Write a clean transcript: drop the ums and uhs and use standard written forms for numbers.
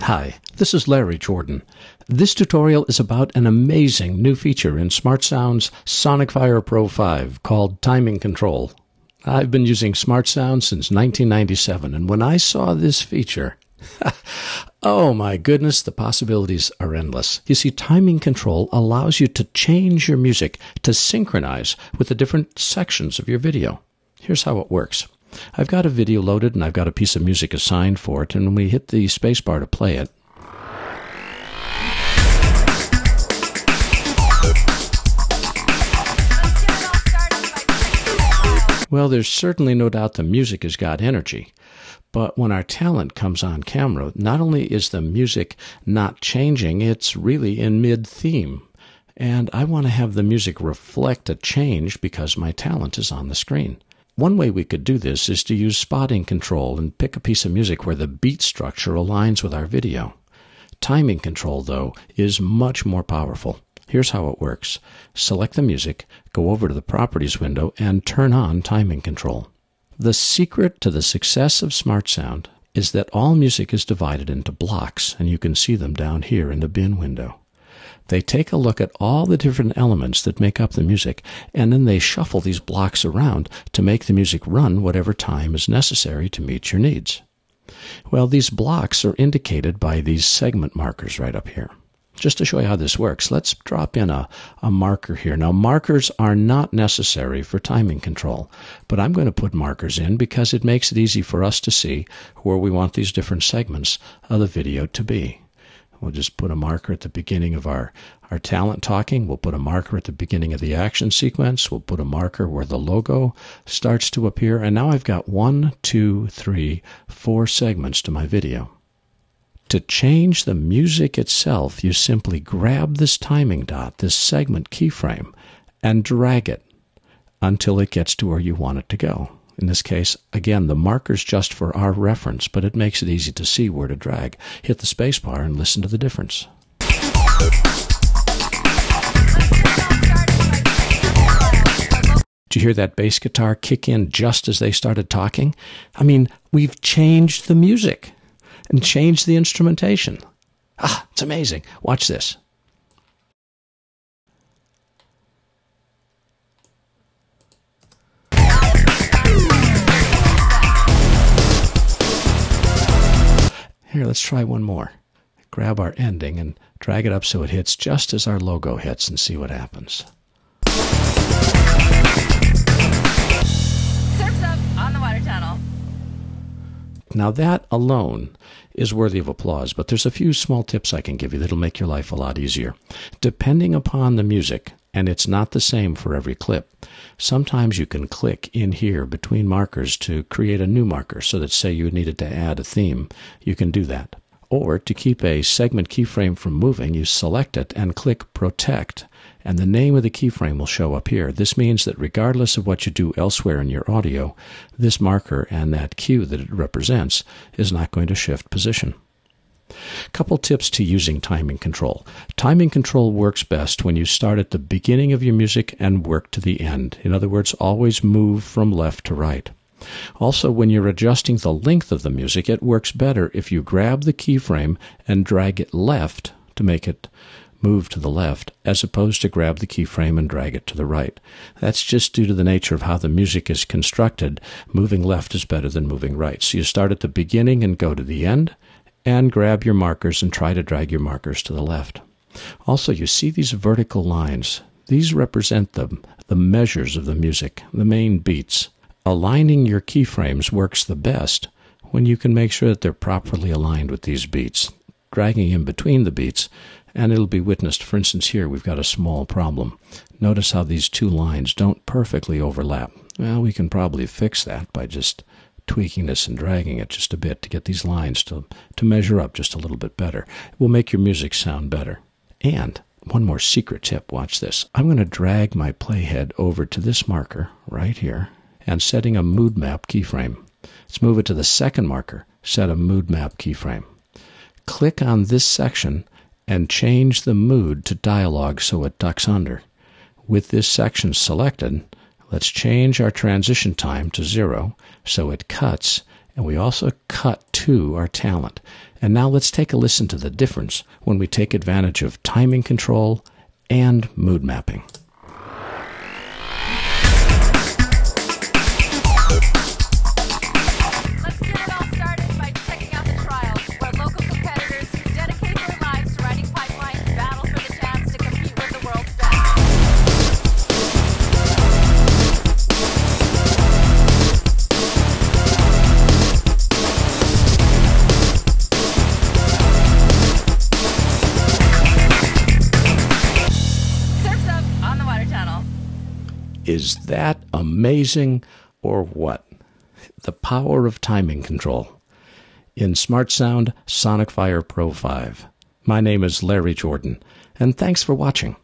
Hi, this is Larry Jordan. This tutorial is about an amazing new feature in SmartSound's Sonicfire Pro 5 called Timing Control. I've been using SmartSound since 1997, and when I saw this feature, oh my goodness, the possibilities are endless. You see, Timing Control allows you to change your music to synchronize with the different sections of your video. Here's how it works. I've got a video loaded and I've got a piece of music assigned for it, and when we hit the spacebar to play it, well, there's certainly no doubt the music has got energy. But when our talent comes on camera, not only is the music not changing, it's really in mid-theme. And I want to have the music reflect a change because my talent is on the screen. One way we could do this is to use spotting control and pick a piece of music where the beat structure aligns with our video. Timing control, though, is much more powerful. Here's how it works. Select the music, go over to the Properties window, and turn on Timing Control. The secret to the success of SmartSound is that all music is divided into blocks, and you can see them down here in the bin window. They take a look at all the different elements that make up the music, and then they shuffle these blocks around to make the music run whatever time is necessary to meet your needs. Well, these blocks are indicated by these segment markers right up here. Just to show you how this works, let's drop in a marker here. Now, markers are not necessary for timing control, but I'm going to put markers in because it makes it easy for us to see where we want these different segments of the video to be. We'll just put a marker at the beginning of our talent talking. We'll put a marker at the beginning of the action sequence. We'll put a marker where the logo starts to appear. And now I've got 1, 2, 3, 4 segments to my video. To change the music itself, you simply grab this timing dot, this segment keyframe, and drag it until it gets to where you want it to go. In this case, again, the marker's just for our reference, but it makes it easy to see where to drag. Hit the spacebar and listen to the difference. Did you hear that bass guitar kick in just as they started talking? I mean, we've changed the music and changed the instrumentation. It's amazing. Watch this. Here, let's try one more. Grab our ending and drag it up so it hits just as our logo hits and see what happens. Surf's up on the water tunnel. Now that alone is worthy of applause, but there's a few small tips I can give you that'll make your life a lot easier. Depending upon the music, and it's not the same for every clip, sometimes you can click in here between markers to create a new marker so that, say, you needed to add a theme, you can do that. Or to keep a segment keyframe from moving, you select it and click Protect, and the name of the keyframe will show up here. This means that regardless of what you do elsewhere in your audio, this marker and that cue that it represents is not going to shift position. Couple tips to using timing control. Timing control works best when you start at the beginning of your music and work to the end. In other words, always move from left to right. Also, when you're adjusting the length of the music, it works better if you grab the keyframe and drag it left to make it move to the left, as opposed to grab the keyframe and drag it to the right. That's just due to the nature of how the music is constructed. Moving left is better than moving right. So you start at the beginning and go to the end, and grab your markers and try to drag your markers to the left. Also, you see these vertical lines. These represent the measures of the music, the main beats. Aligning your keyframes works the best when you can make sure that they're properly aligned with these beats. Dragging in between the beats, and it'll be witnessed. For instance, here we've got a small problem. Notice how these two lines don't perfectly overlap. Well, we can probably fix that by just tweaking this and dragging it just a bit to get these lines to measure up just a little bit better. It will make your music sound better. And one more secret tip, watch this. I'm going to drag my playhead over to this marker right here and setting a mood map keyframe. Let's move it to the second marker, set a mood map keyframe. Click on this section and change the mood to dialogue so it ducks under. With this section selected, let's change our transition time to 0 so it cuts and we also cut to our talent. And now let's take a listen to the difference when we take advantage of timing control and mood mapping. Let's get it all started by checking out the trials, where local competitors who dedicate their lives to riding pipelines battle for the chance to compete with the world's best. Surf's Up on the Water Channel. Is that amazing or what? The power of timing control. In SmartSound Sonicfire Pro 5. My name is Larry Jordan, and thanks for watching.